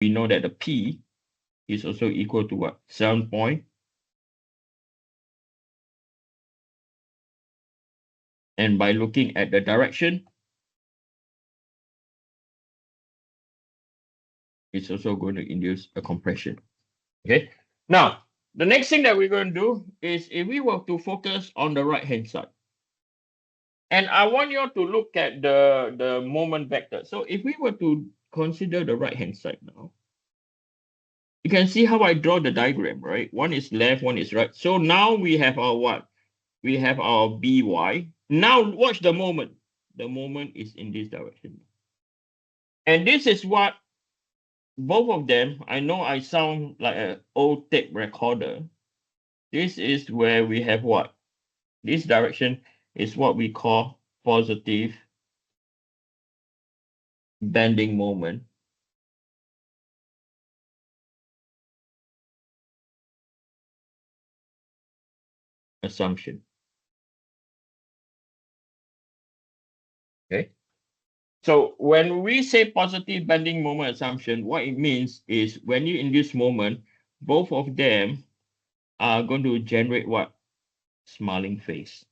we know that the P is also equal to what? 7 point. And by looking at the direction, it's also going to induce a compression. Okay. Now, the next thing that we're going to do is if we were to focus on the right-hand side, and I want you to look at the moment vector. So if we were to consider the right-hand side now, you can see how I draw the diagram, right? One is left, one is right. So now we have our what? We have our by. Now watch the moment. The moment is in this direction. And this is what both of them, I know I sound like an old tape recorder. This is where we have what? This direction is what we call positive bending moment. Assumption. Okay. So when we say positive bending moment assumption, what it means is when you induce moment, both of them are going to generate what? Smiling face.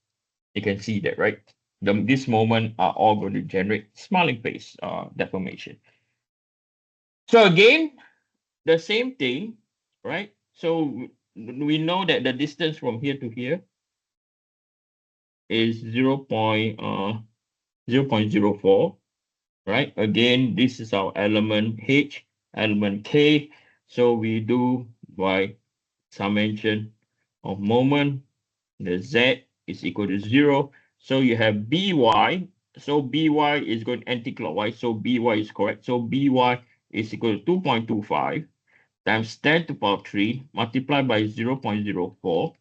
You can see that, right? This moment are all going to generate smiling face deformation. So again, the same thing, right? So we know that the distance from here to here is 0.04, right? Again, this is our element H, element K. So we do by summation of moment, the Z is equal to 0. So you have By. So By is going anti-clockwise. So By is correct. So By is equal to 2.25 times 10 to the power 3 multiplied by 0.04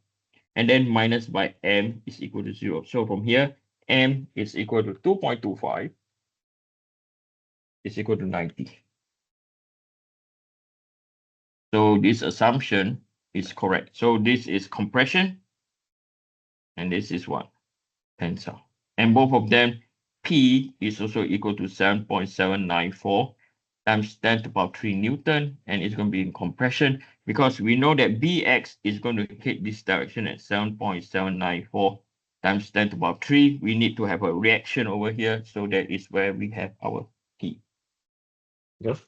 and then minus by m is equal to 0. So from here, m is equal to 2.25 is equal to 90. So this assumption is correct. So this is compression and this is what? Tensile. And both of them, P is also equal to 7.794 times 10 to the power 3 Newton, and it's going to be in compression because we know that Bx is going to hit this direction at 7.794 times 10 to the power 3. We need to have a reaction over here, so that is where we have our P. Yes.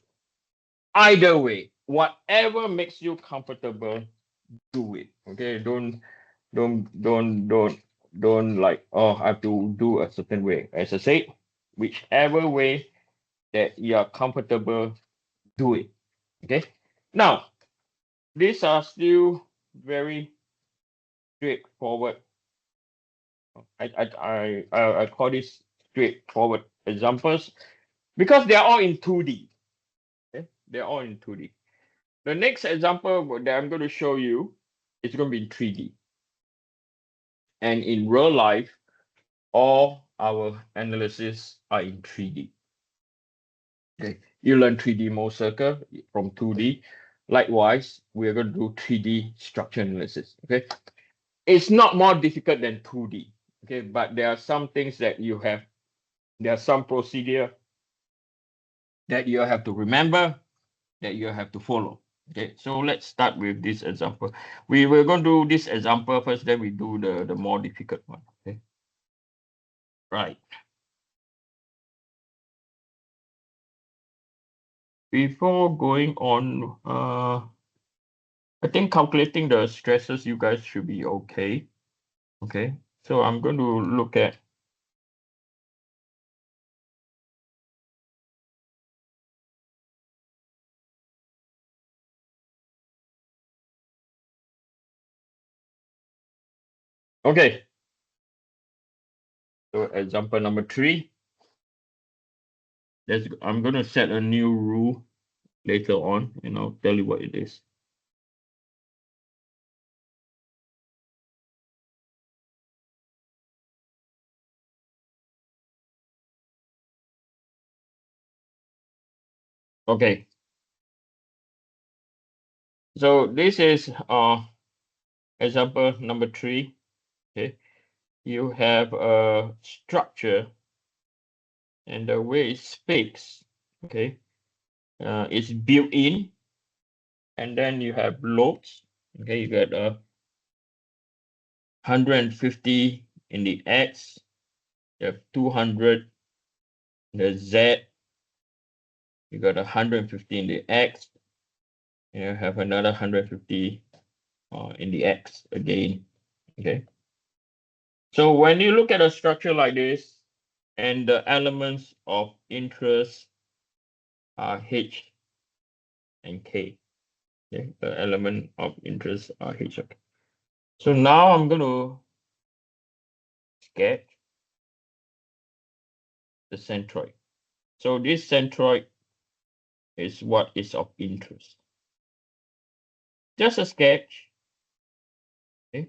Either way, whatever makes you comfortable, do it. Okay, don't like, oh, I have to do a certain way. As I said, whichever way that you are comfortable, do it. Okay. Now, these are still very straightforward. I call this straightforward examples because they are all in 2D. Okay? They're all in 2D. The next example that I'm going to show you is going to be in 3D. And in real life, all our analysis are in 3D. Okay, you learn 3D Mohs circle from 2D. Likewise, we're going to do 3D structure analysis. Okay, it's not more difficult than 2D. Okay, but there are some things that you have, there are some procedure that you have to remember, that you have to follow. Okay, so let's start with this example. We're going to do this example first, then we do the more difficult one. Okay, right. Before going on, I think calculating the stresses, you guys should be okay. Okay, so I'm going to look at okay. So example number 3. I'm going to set a new rule later on, and I'll tell you what it is. Okay. So this is example number 3. Okay. You have a structure and the way it speaks. Okay. it's built in, and then you have loads. Okay, you got 150 in the X, you have 200 in the Z, you got 150 in the X, and you have another 150 in the X again. Okay. So when you look at a structure like this, and the elements of interest are H and K. Okay, the element of interest are H and K. So now I'm going to sketch the centroid. So this centroid is what is of interest. Just a sketch. Okay.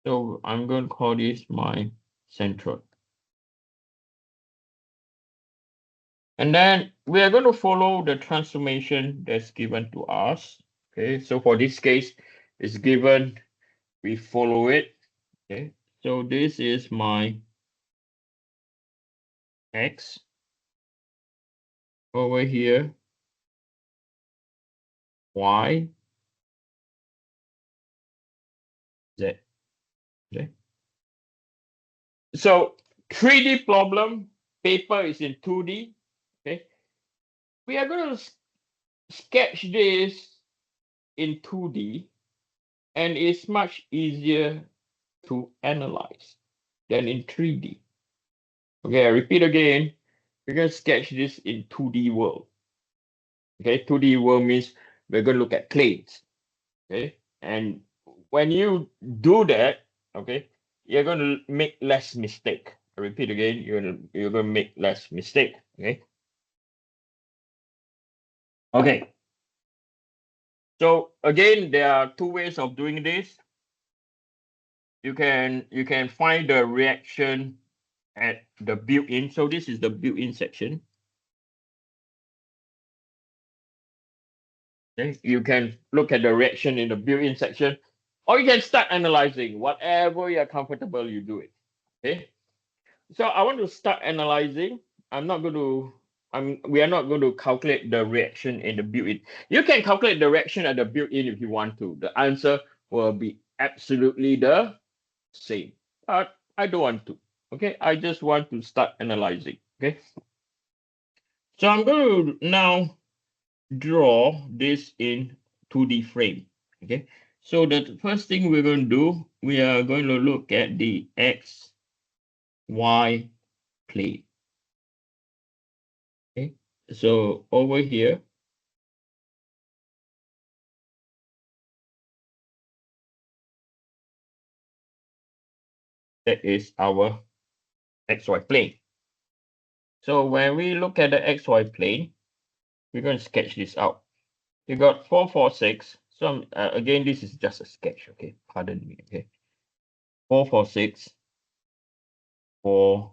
So I'm going to call this my centroid. And then we are going to follow the transformation that's given to us. Okay, so for this case, it's given, we follow it. Okay, so this is my X over here, Y, Z. Okay. So 3D problem, paper is in 2D. Okay. We are going to sketch this in 2D, and it's much easier to analyze than in 3D. Okay, I repeat again, we're going to sketch this in 2D world. Okay, 2D world means we're going to look at planes. Okay, and when you do that, okay, you're going to make less mistake. I repeat again, you're going to make less mistake. Okay. Okay. So again, there are two ways of doing this. You can find the reaction at the built-in. So this is the built-in section. Okay. You can look at the reaction in the built-in section, or you can start analyzing. Whatever you're comfortable, you do it. Okay. So I want to start analyzing. We are not going to calculate the reaction in the built-in. You can calculate the reaction at the built-in if you want to. The answer will be absolutely the same. But I don't want to. Okay, I just want to start analyzing. Okay. So I'm going to now draw this in 2D frame. Okay. So the first thing we're going to do, we are going to look at the X, Y plane. Okay. So over here, that is our XY plane. So when we look at the XY plane, we're going to sketch this out. You got 446. So again, this is just a sketch. Okay, pardon me. Okay, 446, 4,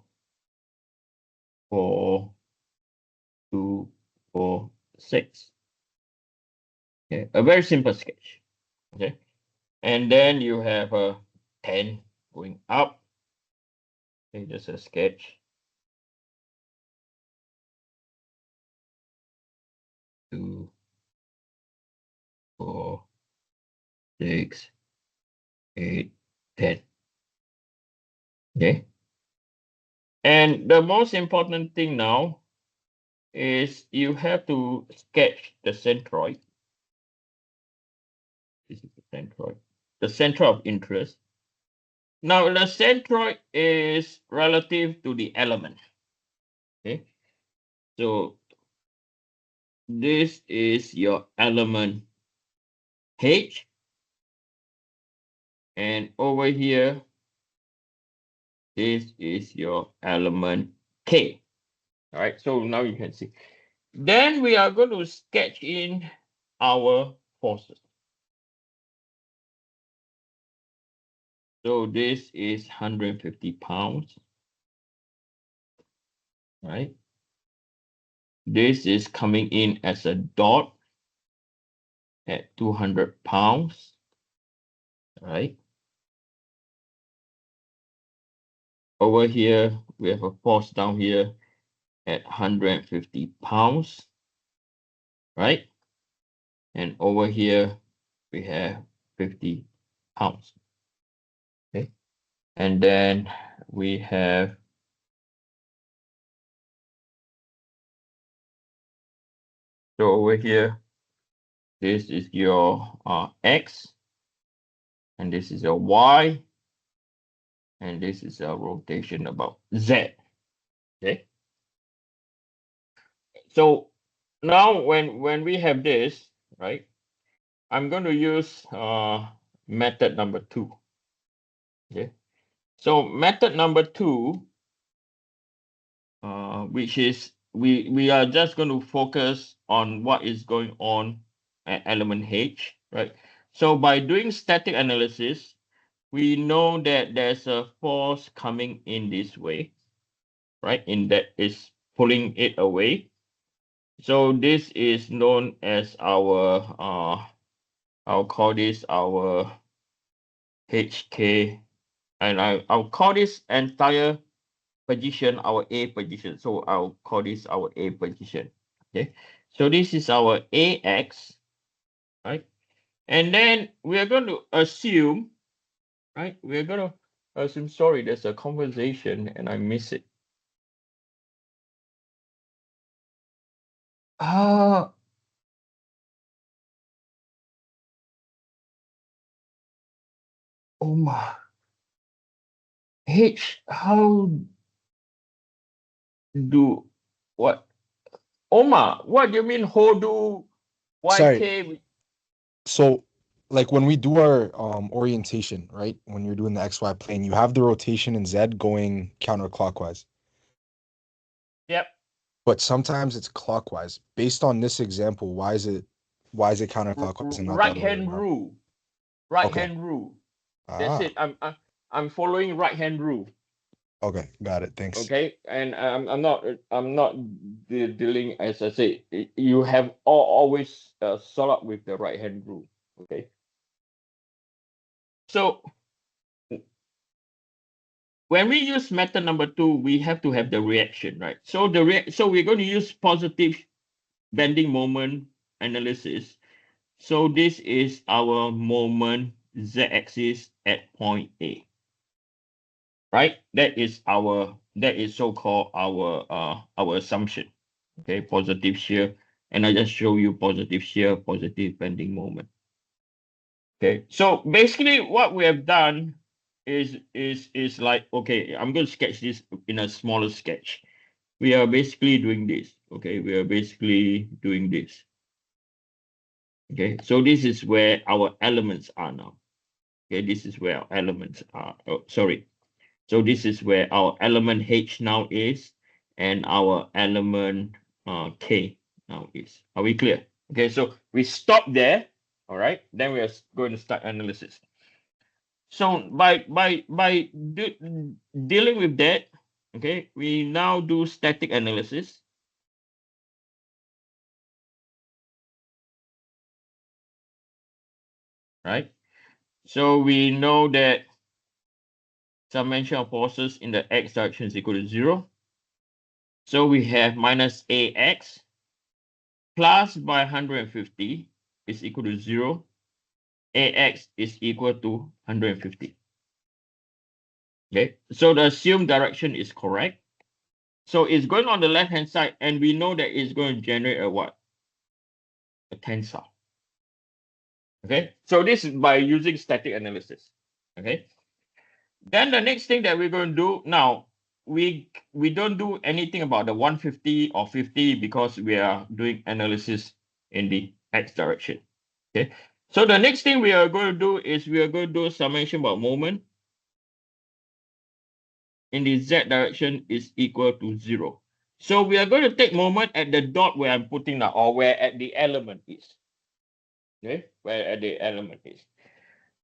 4, 2, 4, 6. Okay, a very simple sketch. Okay, and then you have a 10 going up. Okay, just a sketch. 2, 4, 6, 8, 10. Okay. And the most important thing now is you have to sketch the centroid. This is the centroid, the center of interest. Now the centroid is relative to the element. Okay. So this is your element H. And over here, this is your element K. All right, so now you can see. Then we are going to sketch in our forces. So this is 150 pounds, right? This is coming in as a dot at 200 pounds, right? Over here, we have a force down here at 150 pounds, right? And over here, we have 50 pounds. Okay. And then we have so over here, this is your X, and this is your Y, and this is a rotation about Z. Okay. So now when we have this, right, I'm going to use method number 2. Okay. So method number 2, which is we are just going to focus on what is going on at element H, right? So by doing static analysis, we know that there's a force coming in this way, right? In that is pulling it away. So this is known as our I'll call this our HK, and I'll call this entire position our A position. So I'll call this our A position. Okay. So this is our AX, right? And then we are going to assume, right? We're going to assume, sorry, there's a conversation and I miss it. Ah, oh my. H, how do what? Oma, what do you mean Hodu Sorry. YK? So, like when we do our orientation, right? When you're doing the XY plane, you have the rotation in Z going counterclockwise, Yep. but sometimes it's clockwise. Based on this example, why is it counterclockwise and not the Right other way hand around? rule. Right Okay. hand rule. That's Ah, it. I'm following right hand rule. okay. Got it. Thanks. Okay, and I'm not dealing, as I say, you have always sort out with the right hand rule. Okay, so when we use method number 2, we have to have the reaction, right? So so we're going to use positive bending moment analysis. So this is our moment z-axis at point A, right? That is so-called our assumption. Okay, positive shear, and I just show you positive shear, positive bending moment. Okay, so basically what we have done is like, okay, I'm going to sketch this in a smaller sketch. We are basically doing this. Okay, we are basically doing this. Okay, so this is where our elements are now. Okay, this is where our elements are. Oh, sorry. So this is where our element H now is, and our element K now is. Are we clear? Okay, so we stop there. All right, then we are going to start analysis. So dealing with that, okay, we now do static analysis. Right? So we know that summation of forces in the x direction is equal to 0. So we have minus AX plus by 150 is equal to 0. AX is equal to 150. Okay, so the assumed direction is correct. So it's going on the left-hand side, and we know that it's going to generate a what? A tensor. Okay, so this is by using static analysis. Okay, then the next thing that we're going to do now, we don't do anything about the 150 or 50 because we are doing analysis in the x direction. Okay, so the next thing we are going to do is we are going to do summation about moment in the z direction is equal to 0. So we are going to take moment at the dot where I'm putting now, or where at the element is. Okay, where at the element is.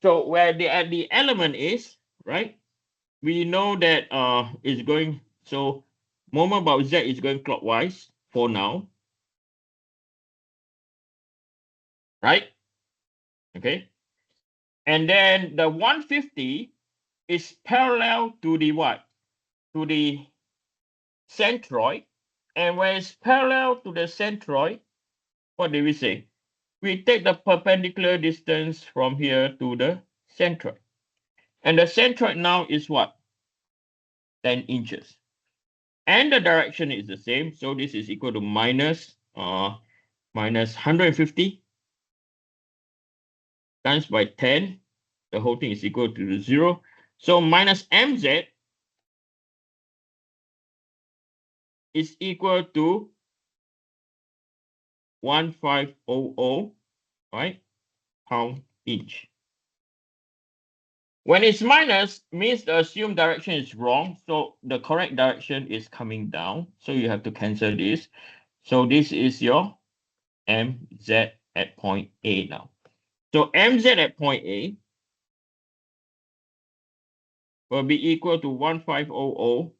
So where the at the element is, right? We know that it's going, so moment about z is going clockwise for now, right? Okay. And then the 150 is parallel to the what? To the centroid, And when it's parallel to the centroid, what do we say? We take the perpendicular distance from here to the centroid. And the centroid now is what? 10 inches. And the direction is the same. So this is equal to minus 150 times by 10. The whole thing is equal to 0. So minus mz is equal to 1500, right, pound inch. When it's minus, means the assumed direction is wrong. So the correct direction is coming down. So you have to cancel this. So this is your mz at point A now. So mz at point A will be equal to 1500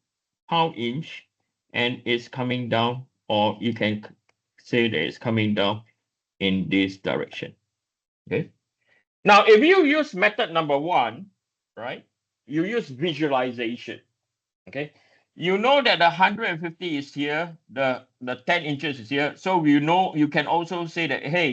pound inch, and it's coming down, or you can say that it's coming down in this direction. Okay. Now, if you use method number 1, right, you use visualization. Okay. You know that the 150 is here, the 10 inches is here. So you know, you can also say that, hey,